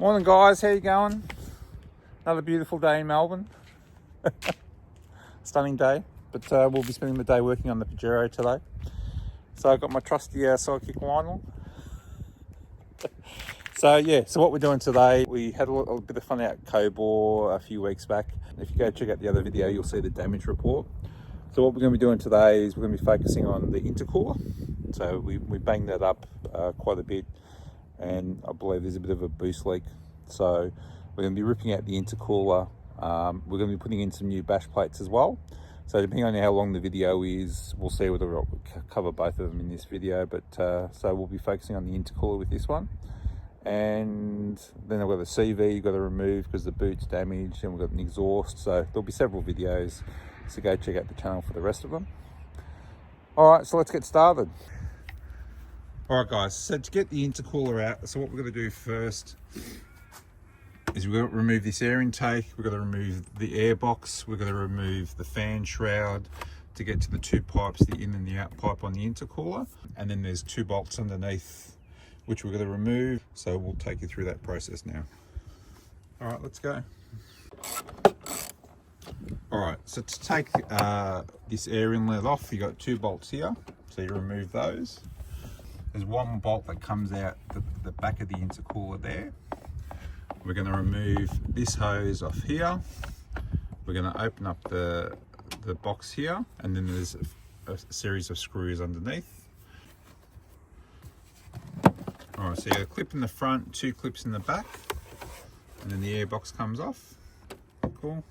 Morning guys, how you going? Another beautiful day in Melbourne. Stunning day, but we'll be spending the day working on the Pajero today. So I've got my trusty sidekick Lionel. So what we're doing today, we had a little bit of fun out at Cobor a few weeks back. If you go check out the other video, you'll see the damage report. So what we're going to be doing today is we're going to be focusing on the intercooler. So we banged that up quite a bit, and I believe there's a bit of a boost leak. So we're going to be ripping out the intercooler. We're going to be putting in some new bash plates as well. So depending on how long the video is, we'll see whether we'll cover both of them in this video. But so we'll be focusing on the intercooler with this one. And then I've got the CV you've got to remove because the boot's damaged, and we've got an exhaust. So there'll be several videos. So go check out the channel for the rest of them. All right, so let's get started. All right guys, so to get the intercooler out, so what we're going to do first is we're going to remove this air intake, we're going to remove the air box, we're going to remove the fan shroud to get to the two pipes, the in and the out pipe on the intercooler. And then there's two bolts underneath which we're going to remove. So we'll take you through that process now. All right, let's go. All right, so to take this air inlet off, you got two bolts here. So you remove those. There's one bolt that comes out the back of the intercooler there. We're going to remove this hose off here. We're going to open up the box here, and then there's a series of screws underneath. All right, so you got a clip in the front, two clips in the back, and then the air box comes off. Cool.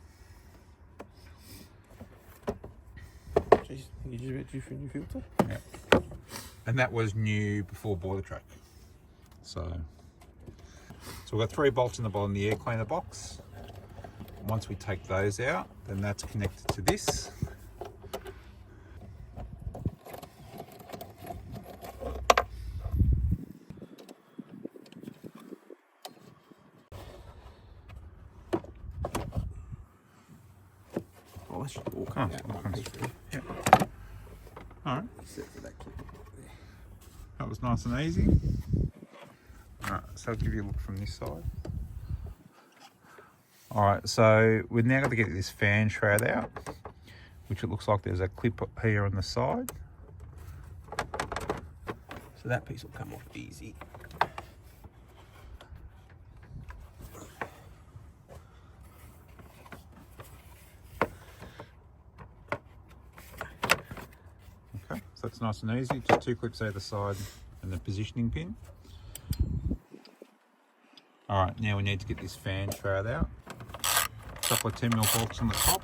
Jeez, you just a bit due for a new filter? Yeah. And that was new before border track. So we've got three bolts in the bottom of the air cleaner box. Once we take those out, then that's connected to this. Oh, that should all come out. Yeah. All right. Except for that clip. That was nice and easy. All right, so I'll give you a look from this side. All right, so we're now going to get this fan shroud out, which it looks like there's a clip up here on the side. So that piece will come off easy. Okay, so that's nice and easy. Just two clips either side and the positioning pin. All right, now we need to get this fan shroud out. A couple of 10mm bolts on the top.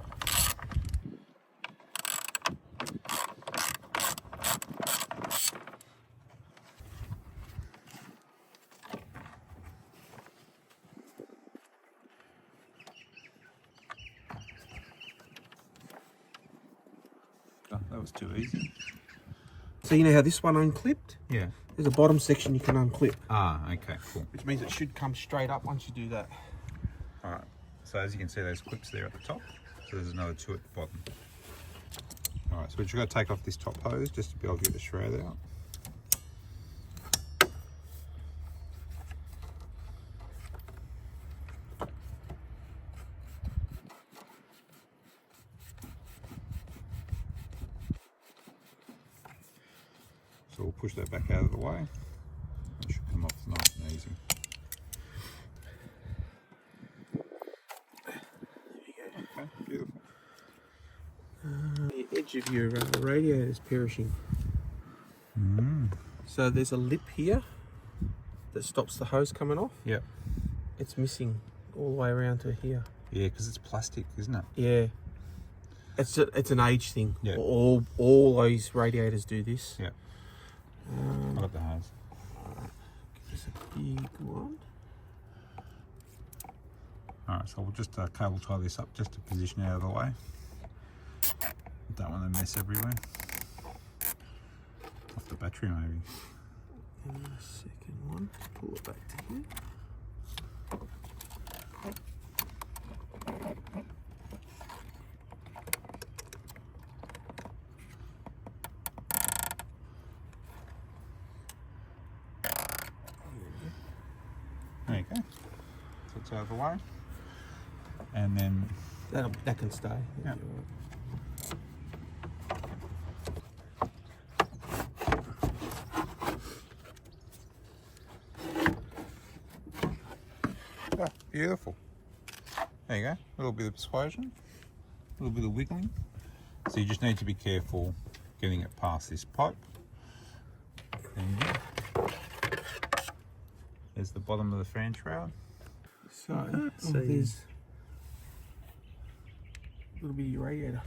Oh, that was too easy. So you know how this one unclipped? Yeah. There's a bottom section you can unclip. Ah, okay, cool. Which means it should come straight up once you do that. All right, so as you can see, those clips there at the top. So there's another two at the bottom. All right, so we're just going to take off this top hose just to be able to get the shroud out. So we'll push that back out of the way. It should come off nice and easy. Okay, beautiful. The edge of your radiator is perishing. So there's a lip here that stops the hose coming off. Yep. It's missing all the way around to here. Yeah, because it's plastic, isn't it? Yeah. It's an age thing. Yeah. All those radiators do this. Yeah. I got the hose. Just a big one. All right, so we'll just cable tie this up just to position it out of the way. Don't want to mess everywhere. Off the battery maybe. And the second one, pull it back to here. There you go. so it's out of the way. And then that can stay. Yeah. Oh, beautiful. There you go. A little bit of persuasion, a little bit of wiggling. So you just need to be careful getting it past this pipe. There you go. There's the bottom of the fan shroud. So there's a little bit of radiator.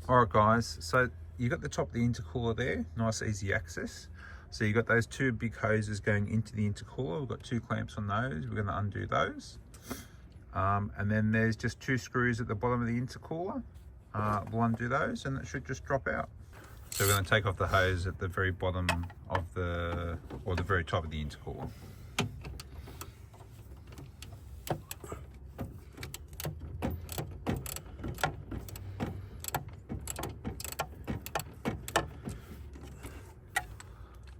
Alright guys, so you got the top of the intercooler there, nice easy access. So you got those two big hoses going into the intercooler. We've got two clamps on those. We're going to undo those. And then there's just two screws at the bottom of the intercooler. We'll undo those and it should just drop out. So we're going to take off the hose at the very bottom of the very top of the intercooler.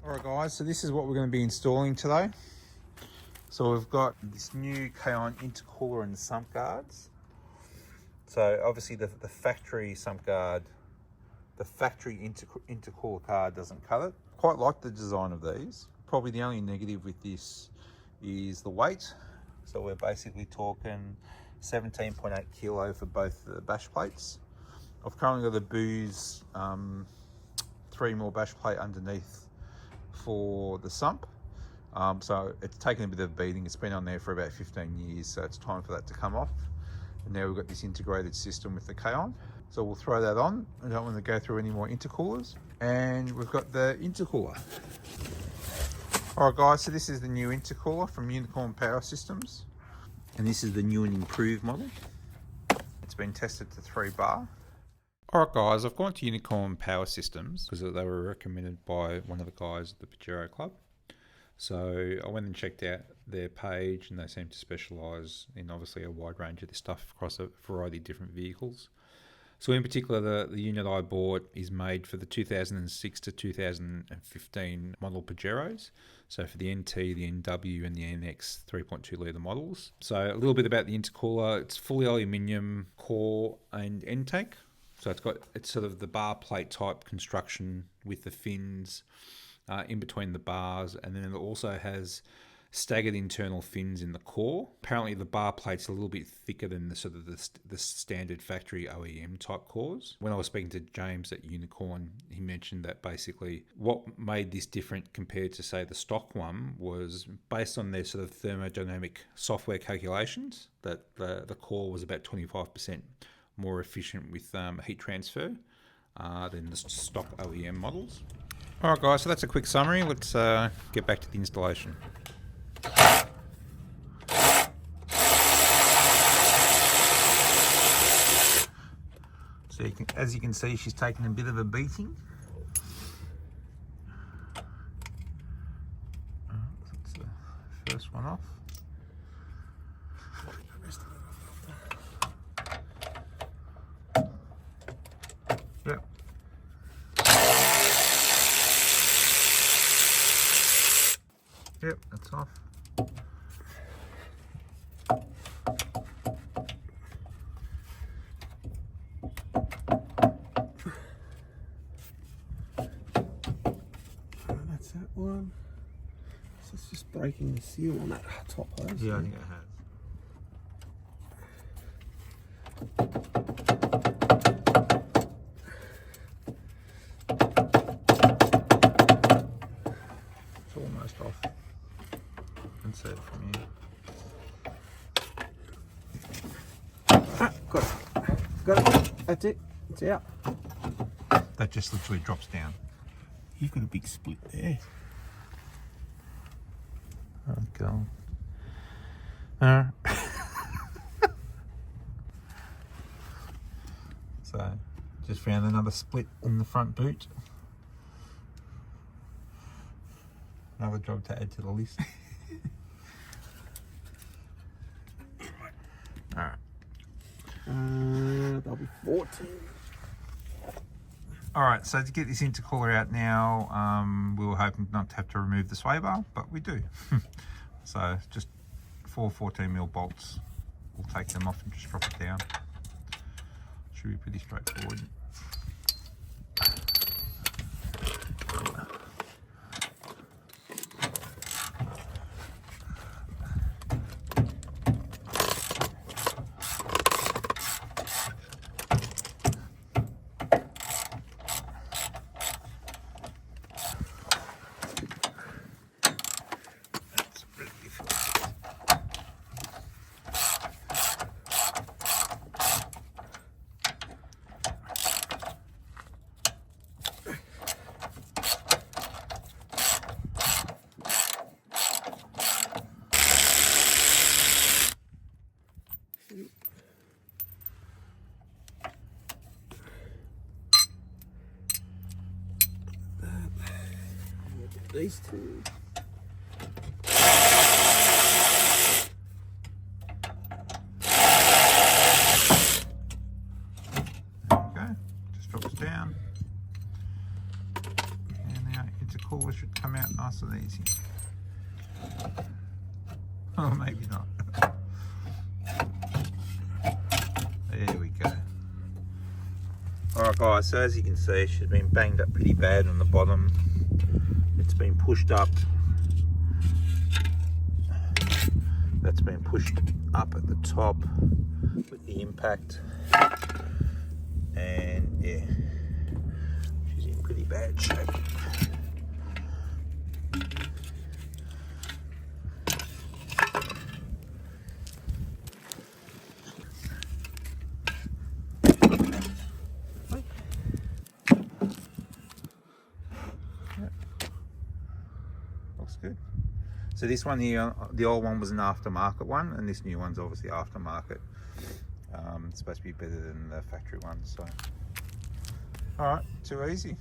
Alright guys, so this is what we're going to be installing today. So we've got this new Kaon intercooler and sump guards. So obviously the factory sump guard, the factory intercooler card doesn't cut it. Quite like the design of these. Probably the only negative with this is the weight. So we're basically talking 17.8 kilo for both the bash plates. I've currently got a booze 3 more bash plate underneath for the sump. So it's taken a bit of a beating. It's been on there for about 15 years, so it's time for that to come off. And now we've got this integrated system with the Kaon. So we'll throw that on. I don't want to go through any more intercoolers. And we've got the intercooler. Alright guys, so this is the new intercooler from Unicorn Power Systems. And this is the new and improved model. It's been tested to 3 bar. Alright guys, I've gone to Unicorn Power Systems because they were recommended by one of the guys at the Pajero Club. So I went and checked out their page and they seem to specialise in obviously a wide range of this stuff across a variety of different vehicles. So in particular, the unit I bought is made for the 2006 to 2015 model Pajeros. So for the NT, the NW and the NX 3.2 litre models. So a little bit about the intercooler. It's fully aluminium core and end tank. So it's sort of the bar plate type construction with the fins in between the bars, and then it also has staggered internal fins in the core. Apparently the bar plate's a little bit thicker than the sort of the standard factory OEM type cores. When I was speaking to James at Unicorn, he mentioned that basically what made this different compared to say the stock one was based on their sort of thermodynamic software calculations, that the core was about 25% more efficient with heat transfer than the stock OEM models. Alright guys, so that's a quick summary. Let's get back to the installation. So as you can see, she's taken a bit of a beating. That's the first one off. Yep. Yep, that's off. That's that one. So it's just breaking the seal on that top hose. Yeah, I think it has. It's almost off. You can see it from here. Ah, got it. Got it. That's it. It's out. That just literally drops down. You've got a big split there. Oh god. So, just found another split in the front boot. Another job to add to the list. Alright. That'll be 14. All right, so to get this intercooler out now, we were hoping not to have to remove the sway bar, but we do. So just 4 14mm bolts. We'll take them off and just drop it down. Should be pretty straightforward. These two. Okay, just drops down. And now intercooler should come out nice and easy. Oh, maybe not. There we go. Alright guys, so as you can see, she's been banged up pretty bad on the bottom. It's been pushed up. That's been pushed up at the top with the impact. And yeah, she's in pretty bad shape. Looks good. So this one here, the old one was an aftermarket one, and this new one's obviously aftermarket. It's supposed to be better than the factory one. So, all right, too easy.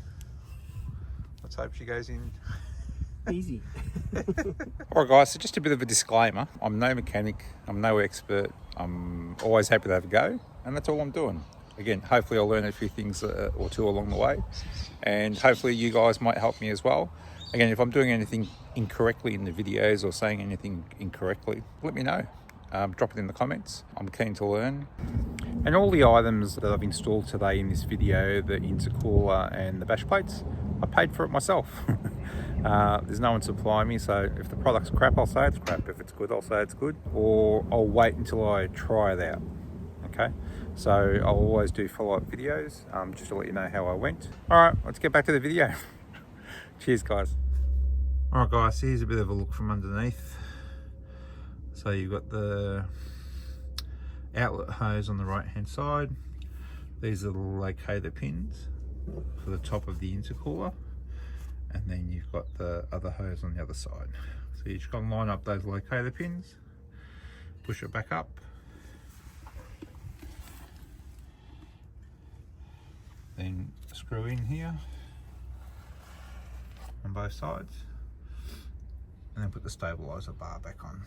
Let's hope she goes in. Easy. All right, guys. So just a bit of a disclaimer: I'm no mechanic. I'm no expert. I'm always happy to have a go, and that's all I'm doing. Again, hopefully I'll learn a few things or two along the way, and hopefully you guys might help me as well. Again, if I'm doing anything incorrectly in the videos or saying anything incorrectly, let me know. Drop it in the comments. I'm keen to learn. And all the items that I've installed today in this video, the intercooler and the bash plates, I paid for it myself. There's no one supplying me, so if the product's crap, I'll say it's crap. If it's good, I'll say it's good. Or I'll wait until I try it out. Okay, so I'll always do follow-up videos just to let you know how I went. All right, let's get back to the video. Cheers, guys. All right, guys, so here's a bit of a look from underneath. So you've got the outlet hose on the right hand side. These are the locator pins for the top of the intercooler, and then you've got the other hose on the other side. So you just got to line up those locator pins, push it back up, then screw in here on both sides, and then put the stabilizer bar back on.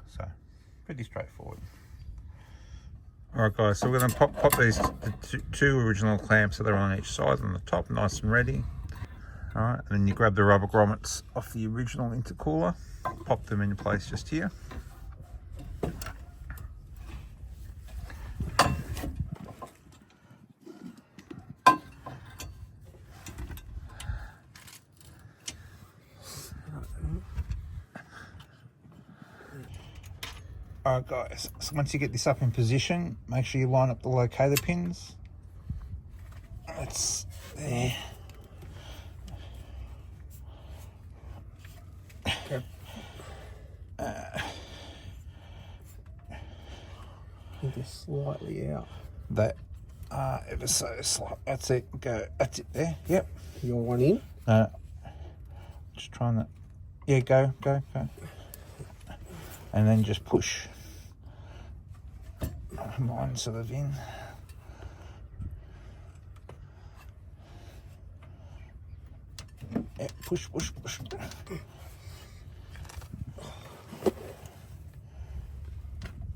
So pretty straightforward. All right, guys, so we're going to pop these the two original clamps that are on each side on the top, nice and ready. All right, and then you grab the rubber grommets off the original intercooler, pop them into place just here. Alright guys, so once you get this up in position, make sure you line up the locator pins. That's there. Okay. I think they're slightly out. That ever so slight. That's it. Go. That's it there. Yep. You want one in? Just trying to. Yeah, go. And then just push. Mine sort of in. Yeah, push.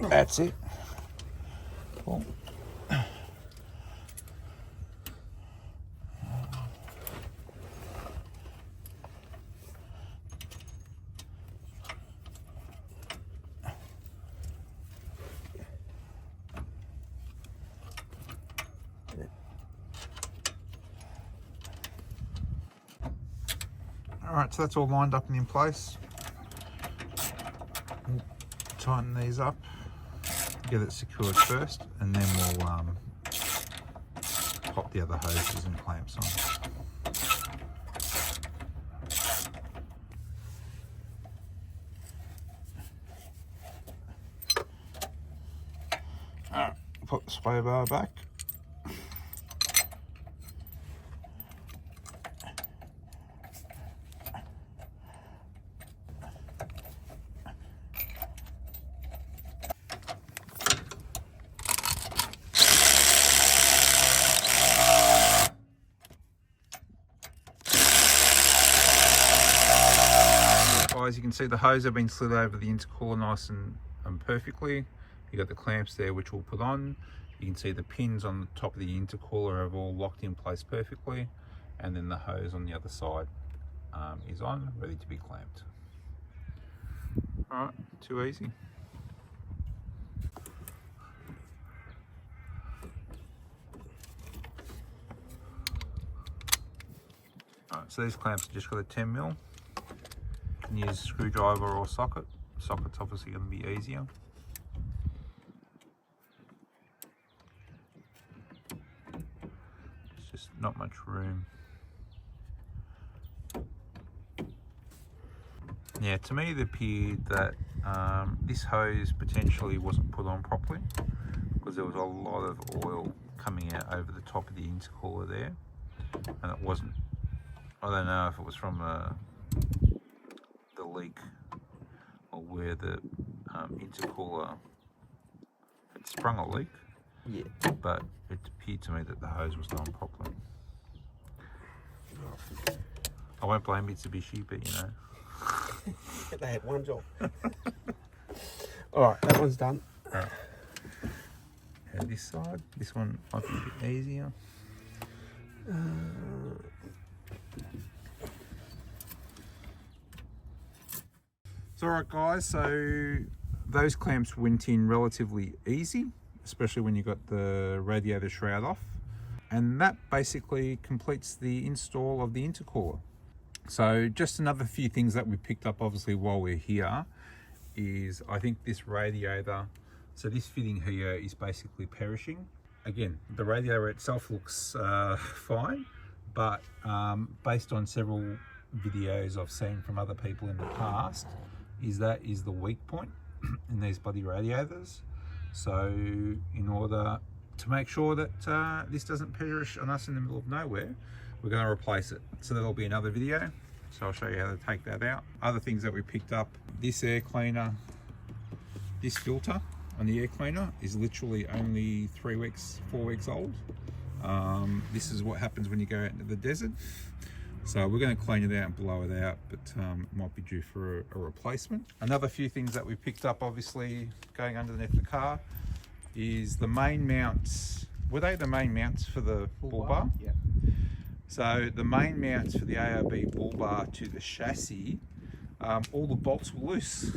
That's it. Cool. All right, so that's all lined up and in place. We'll tighten these up, get it secured first, and then we'll pop the other hoses and clamps on. All right, put the sway bar back. Guys, you can see the hose have been slid over the intercooler nice and perfectly. You got the clamps there which we'll put on. You can see the pins on the top of the intercooler have all locked in place perfectly, and then the hose on the other side is on, ready to be clamped. All right, too easy. All right, so these clamps have just got a 10mm. You can use a screwdriver or socket. Socket's obviously going to be easier. There's just not much room. Yeah, to me it appeared that this hose potentially wasn't put on properly, because there was a lot of oil coming out over the top of the intercooler there, and it wasn't, I don't know if it was from the leak or where the intercooler had sprung a leak. Yeah, but it appeared to me that the hose was done properly. I won't blame Mitsubishi, but you know. They had one job. Alright, that one's done. Right. And this side, this one might be a bit easier. So alright guys, so those clamps went in relatively easy, especially when you got the radiator shroud off. And that basically completes the install of the intercooler. So just another few things that we picked up obviously while we're here is, I think this radiator, so this fitting here is basically perishing. Again, the radiator itself looks fine, but based on several videos I've seen from other people in the past, that is the weak point in these bloody radiators. So in order to make sure that this doesn't perish on us in the middle of nowhere, we're going to replace it. So that'll be another video. So I'll show you how to take that out. Other things that we picked up, this air cleaner, this filter on the air cleaner is literally only 4 weeks old. This is what happens when you go out into the desert. So we're going to clean it out and blow it out, but it might be due for a replacement. Another few things that we picked up, obviously going underneath the car, is the main mounts. Were they the main mounts for the bull bar? Yeah. So the main mounts for the ARB bull bar to the chassis, all the bolts were loose.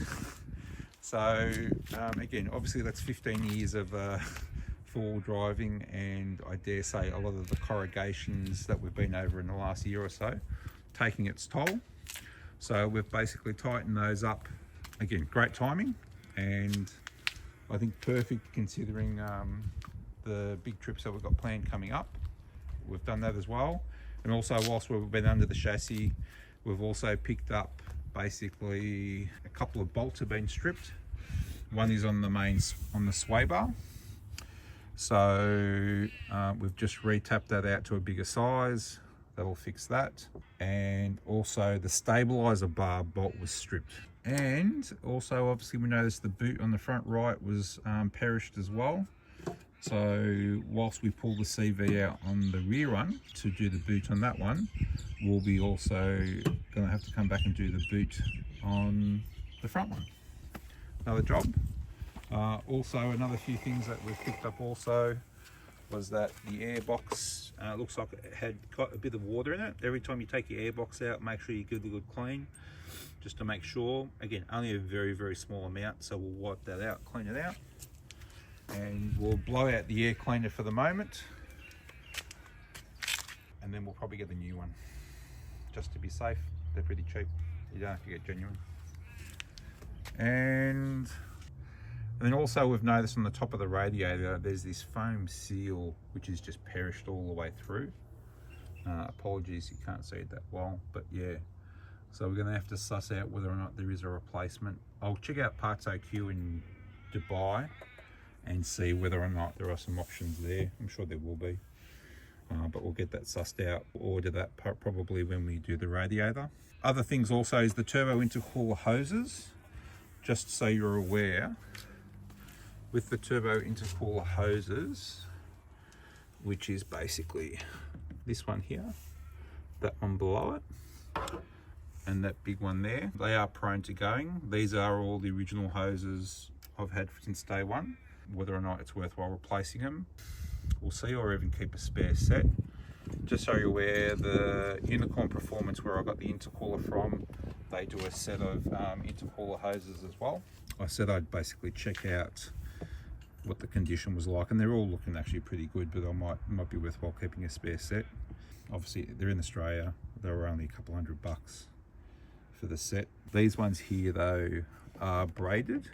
So again, obviously that's 15 years of four-wheel driving, and I dare say a lot of the corrugations that we've been over in the last year or so, taking its toll. So we've basically tightened those up. Again, great timing, and I think perfect considering the big trips that we've got planned coming up. We've done that as well. And also, whilst we've been under the chassis, we've also picked up basically a couple of bolts have been stripped. One is on the sway bar. So we've just re-tapped that out to a bigger size. That'll fix that. And also the stabilizer bar bolt was stripped. And also, obviously, we noticed the boot on the front right was perished as well. So whilst we pull the CV out on the rear one to do the boot on that one, we'll be also going to have to come back and do the boot on the front one. Another job. Also, another few things that we've picked up also was that the airbox looks like it had got a bit of water in it. Every time you take your airbox out, make sure you give it a good clean, just to make sure. Again, only a very, very small amount, so we'll wipe that out, clean it out, and we'll blow out the air cleaner for the moment, and then we'll probably get the new one, just to be safe. They're pretty cheap. You don't have to get genuine. And then also we've noticed on the top of the radiator there's this foam seal which is just perished all the way through. Apologies, you can't see it that well, but yeah. So we're going to have to suss out whether or not there is a replacement. I'll check out Parts OQ in Dubai and see whether or not there are some options there. I'm sure there will be, but we'll get that sussed out. We'll order that probably when we do the radiator. Other things also is the Turbo Intercooler hoses. Just so you're aware, with the Turbo Intercooler hoses, which is basically this one here, that one below it, and that big one there, they are prone to going. These are all the original hoses I've had since day one. Whether or not it's worthwhile replacing them, we'll see, or even keep a spare set. Just so you're aware, the Unicorn Performance, where I got the intercooler from, they do a set of intercooler hoses as well. I said I'd basically check out what the condition was like, and they're all looking actually pretty good, but I might be worthwhile keeping a spare set. Obviously they're in Australia, they were only a couple $100 for the set. These ones here though are braided,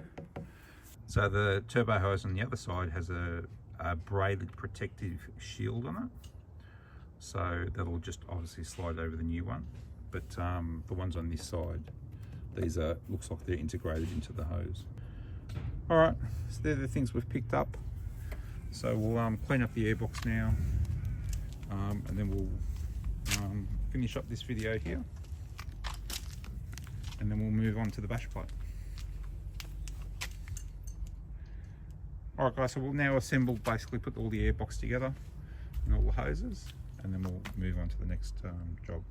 so the turbo hose on the other side has a braided protective shield on it, so that'll just obviously slide over the new one. But the ones on this side, these are, looks like they're integrated into the hose. All right, so they're the things we've picked up. So we'll clean up the airbox now, and then we'll finish up this video here, and then we'll move on to the bash plate. All right guys, so we'll now assemble, basically put all the airbox together and all the hoses, and then we'll move on to the next job.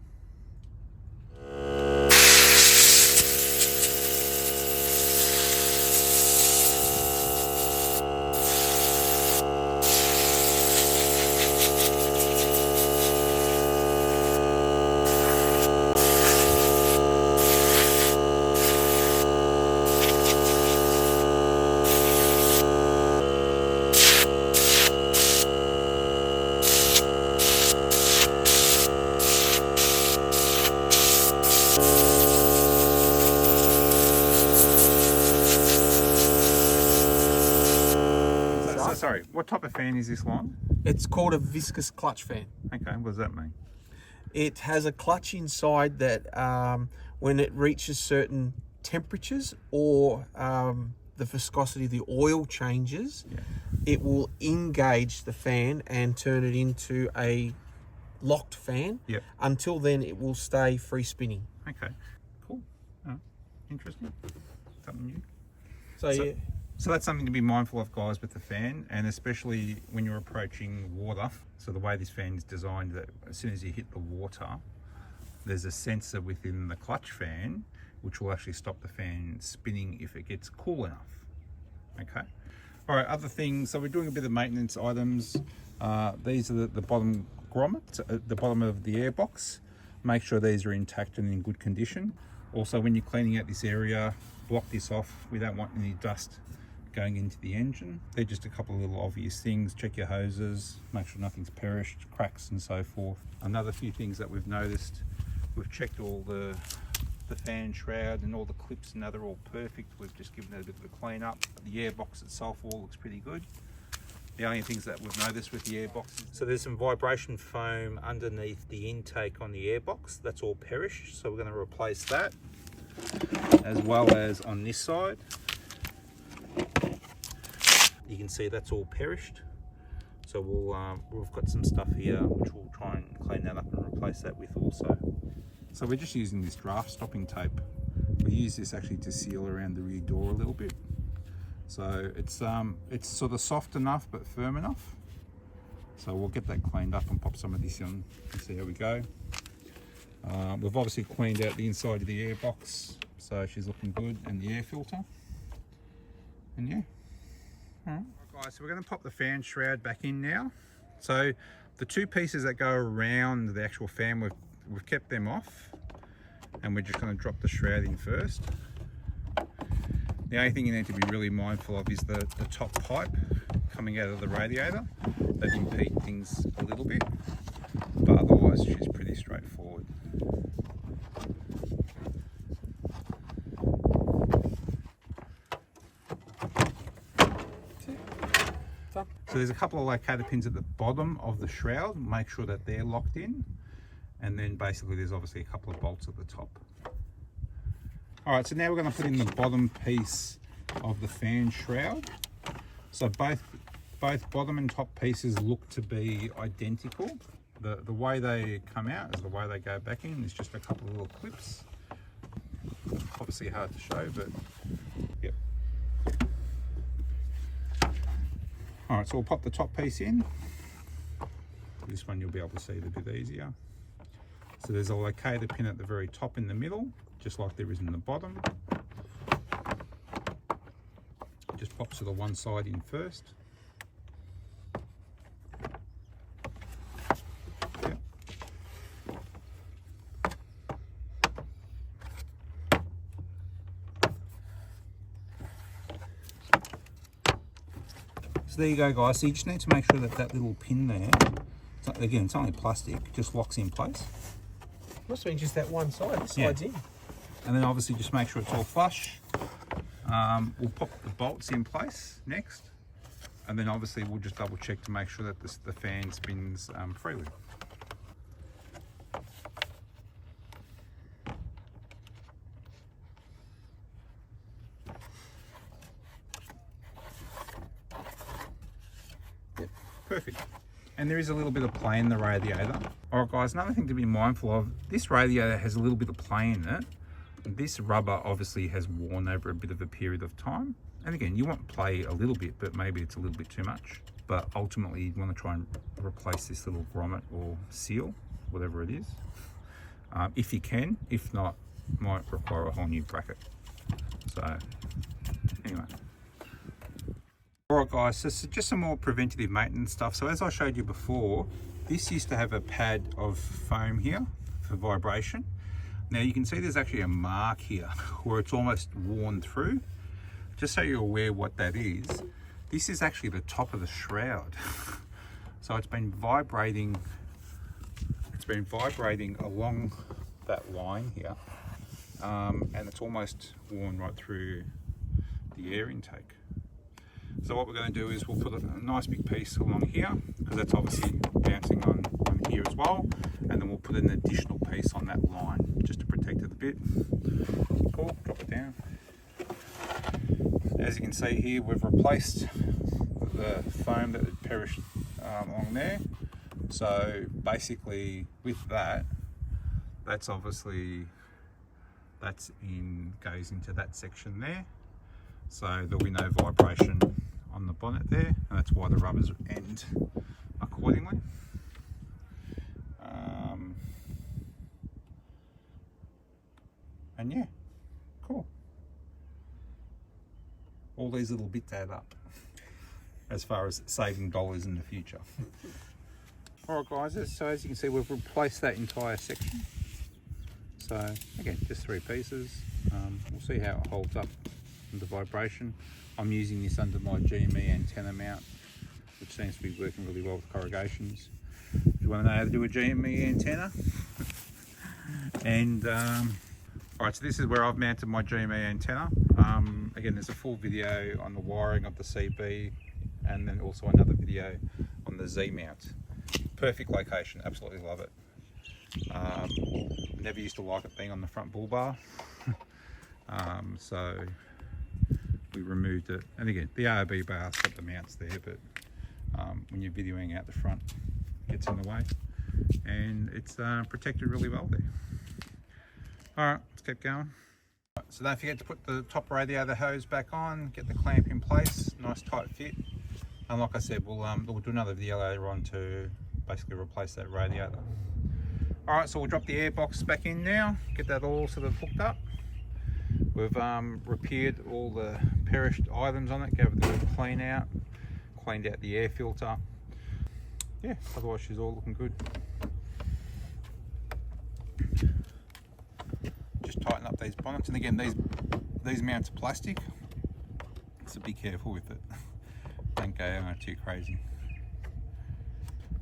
Sorry, what type of fan is this line? It's called a viscous clutch fan. Okay, what does that mean? It has a clutch inside that when it reaches certain temperatures or the viscosity of the oil changes, it will engage the fan and turn it into a locked fan. Until then, it will stay free spinning. Okay, cool. Interesting. Something new. So that's something to be mindful of, guys, with the fan, and especially when you're approaching water. So the way this fan is designed, that as soon as you hit the water, there's a sensor within the clutch fan which will actually stop the fan spinning if it gets cool enough. Okay. All right, other things. So we're doing a bit of maintenance items. These are the bottom grommets at the bottom of the airbox. Make sure these are intact and in good condition. Also, when you're cleaning out this area, block this off. We don't want any dust going into the engine. They're just a couple of little obvious things. Check your hoses, make sure nothing's perished, cracks and so forth. Another few things that we've noticed, we've checked all the fan shroud and all the clips, and now they're all perfect. We've just given it a bit of a clean up. The airbox itself all looks pretty good. The only things that we've noticed with the airbox, so there's some vibration foam underneath the intake on the airbox. That's all perished, so we're going to replace that, as well as on this side. You can see that's all perished, so we've got some stuff here which we'll try and clean that up and replace that with also. So we're just using this draft stopping tape. We use this actually to seal around the rear door a little bit, so it's sort of soft enough but firm enough. So we'll get that cleaned up and pop some of this on and see how we go. We've obviously cleaned out the inside of the airbox, so she's looking good, and the air filter, and yeah, Right, guys, so we're going to pop the fan shroud back in now. So the two pieces that go around the actual fan, we've kept them off, and we're just going to drop the shroud in first. The only thing you need to be really mindful of is the top pipe coming out of the radiator. That impede things a little bit, but otherwise she's pretty straightforward. So there's a couple of locator pins at the bottom of the shroud. Make sure that they're locked in. And then basically there's obviously a couple of bolts at the top. All right, so now we're going to put in the bottom piece of the fan shroud. So both bottom and top pieces look to be identical. The way they come out is the way they go back in. There's just a couple of little clips. Obviously hard to show, but yep. All right, so we'll pop the top piece in. This one you'll be able to see it a bit easier. So there's a locator pin at the very top in the middle, just like there is in the bottom. It just pops to the one side in first. Yep. So there you go, guys. So you just need to make sure that that little pin there, again, it's only plastic, just locks in place. Must have been just that one side. This side's in. And then obviously just make sure it's all flush. We'll pop the bolts in place next, and then obviously we'll just double check to make sure that the fan spins freely. Yep, perfect. And there is a little bit of play in the radiator. All right, guys, another thing to be mindful of, this radiator has a little bit of play in it. This rubber obviously has worn over a bit of a period of time. And again, you want play a little bit, but maybe it's a little bit too much. But ultimately, you want to try and replace this little grommet or seal, whatever it is. If you can. If not, might require a whole new bracket. So, anyway. Alright guys, so just some more preventative maintenance stuff. So as I showed you before, this used to have a pad of foam here for vibration. Now you can see there's actually a mark here where it's almost worn through. Just so you're aware what that is, this is actually the top of the shroud. So it's been vibrating along that line here, and it's almost worn right through the air intake. So what we're going to do is we'll put a nice big piece along here, because that's obviously bouncing on here as well, and then we'll put an additional piece on that line just to protect it a bit. Cool, drop it down. As you can see here, we've replaced the foam that had perished along there. So basically with that, that's obviously, goes into that section there. So there'll be no vibration on the bonnet there, and that's why the rubbers end accordingly. And yeah, cool. All these little bits add up as far as saving dollars in the future. Alright guys, so as you can see, we've replaced that entire section. So again, just 3 pieces. We'll see how it holds up the vibration. I'm using this under my GME antenna mount, which seems to be working really well with corrugations. If you want to know how to do a GME antenna. And alright, so this is where I've mounted my GME antenna. Again, there's a full video on the wiring of the CB, and then also another video on the Z mount. Perfect location, absolutely love it. Never used to like it being on the front bull bar. So we removed it, and again, the ARB bar's got the mounts there, but when you're videoing out the front, it gets in the way, and it's protected really well there. All right, let's keep going. So don't forget to put the top radiator hose back on, get the clamp in place, nice tight fit, and like I said, we'll do another video later on to basically replace that radiator. All right, so we'll drop the air box back in now, get that all sort of hooked up. We've repaired all the perished items on it, gave it a little clean out, cleaned out the air filter. Yeah, otherwise she's all looking good. Just tighten up these bonnets, and again these mounts are plastic, so be careful with it. Don't go too crazy.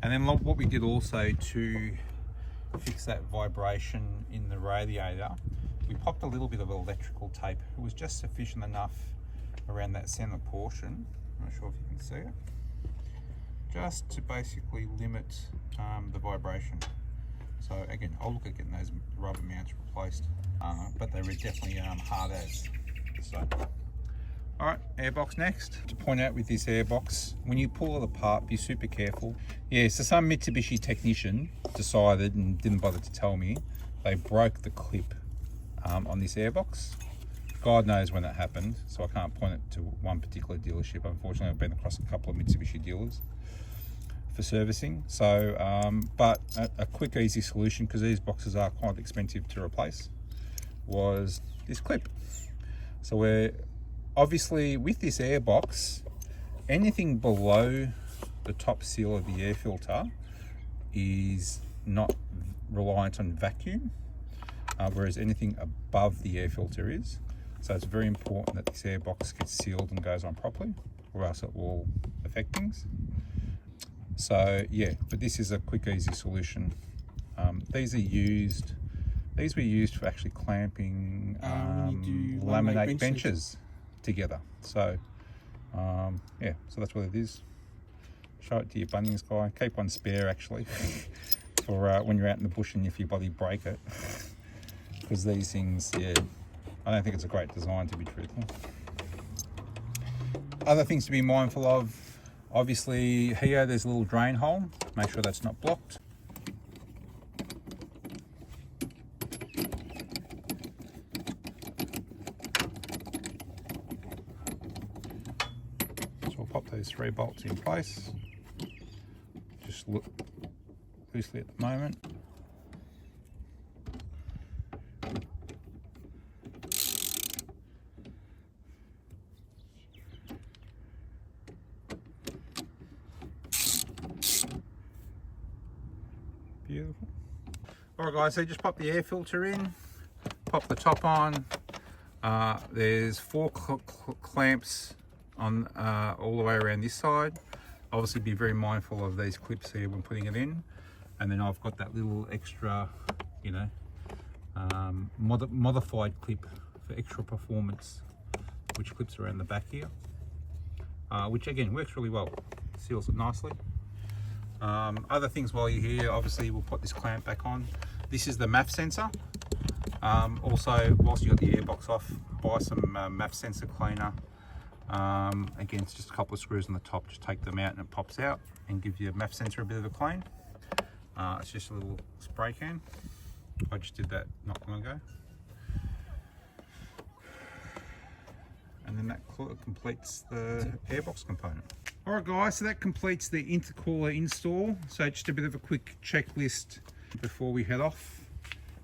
And then what we did also to fix that vibration in the radiator, we popped a little bit of electrical tape. It was just sufficient enough around that center portion. I'm not sure if you can see it. Just to basically limit the vibration. So again, I'll look at getting those rubber mounts replaced, but they were definitely hard as. So, all right, airbox next. To point out with this airbox, when you pull it apart, be super careful. Yeah, so some Mitsubishi technician decided and didn't bother to tell me, they broke the clip on this airbox. God knows when that happened, so I can't point it to one particular dealership. Unfortunately, I've been across a couple of Mitsubishi dealers for servicing. So, but a quick, easy solution, because these boxes are quite expensive to replace, was this clip. So we're obviously with this airbox, anything below the top seal of the air filter is not reliant on vacuum, whereas anything above the air filter is. So it's very important that this airbox gets sealed and goes on properly, or else it will affect things. So yeah, but this is a quick, easy solution. These were used for actually clamping laminate benches together. So yeah, so that's what it is. Show it to your Bunnings guy. Keep one spare actually for when you're out in the bush and if your body break it, because these things, yeah, I don't think it's a great design, to be truthful. Other things to be mindful of, obviously here there's a little drain hole. Make sure that's not blocked. So we'll pop those 3 bolts in place. Just look loosely at the moment. Beautiful. Alright guys, so just pop the air filter in, pop the top on. There's 4 clamps on all the way around this side. Obviously be very mindful of these clips here when putting it in. And then I've got that little extra, you know, modified clip for extra performance, which clips around the back here, which again works really well, seals it nicely. Other things while you're here, obviously we'll put this clamp back on. This is the MAF sensor. Also, whilst you got the airbox off, buy some MAF sensor cleaner. Again, it's just a couple of screws on the top, just take them out and it pops out and gives your MAF sensor a bit of a clean. It's just a little spray can. I just did that not long ago. And then that completes the airbox component. Alright guys, so that completes the intercooler install. So just a bit of a quick checklist before we head off.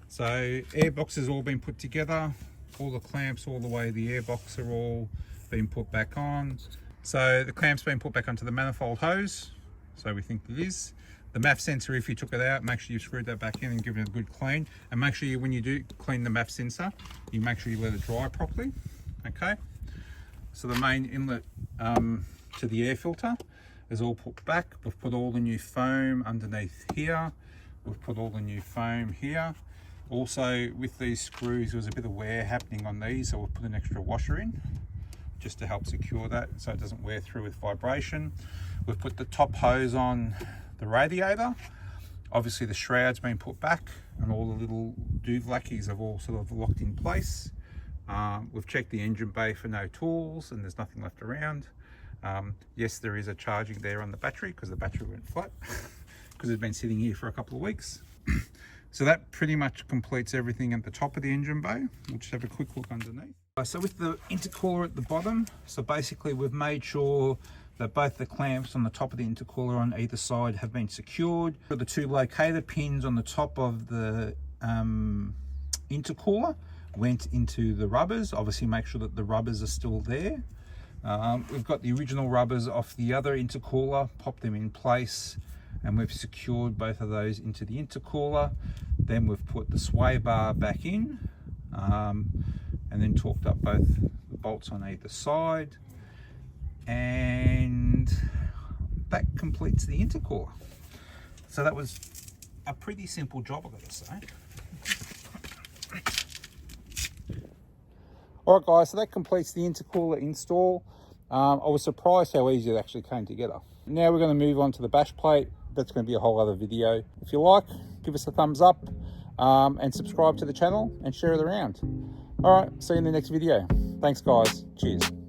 So airbox has all been put together, all the clamps all the way, the airbox are all been put back on. So the clamp's been put back onto the manifold hose, so we think it is. The MAF sensor, if you took it out, make sure you screwed that back in and give it a good clean. And make sure when you do clean the MAF sensor, you make sure you let it dry properly, okay? So the main inlet to the air filter is all put back. We've put all the new foam underneath here. We've put all the new foam here. Also with these screws, there was a bit of wear happening on these, so we've put an extra washer in just to help secure that so it doesn't wear through with vibration. We've put the top hose on the radiator. Obviously the shroud's been put back and all the little duvlackies have all sort of locked in place. We've checked the engine bay for no tools and there's nothing left around. Yes, there is a charging there on the battery because the battery went flat because it's been sitting here for a couple of weeks. So that pretty much completes everything at the top of the engine bay. We'll just have a quick look underneath. So with the intercooler at the bottom, so basically we've made sure that both the clamps on the top of the intercooler on either side have been secured. The 2 locator pins on the top of the intercooler went into the rubbers. Obviously make sure that the rubbers are still there. We've got the original rubbers off the other intercooler, popped them in place, and we've secured both of those into the intercooler. Then we've put the sway bar back in, and then torqued up both the bolts on either side, and that completes the intercooler. So that was a pretty simple job, I've got to say. All right guys, so that completes the intercooler install. I was surprised how easy it actually came together. Now we're going to move on to the bash plate. That's going to be a whole other video. If you like, give us a thumbs up, and subscribe to the channel and share it around. All right, see you in the next video. Thanks guys, cheers.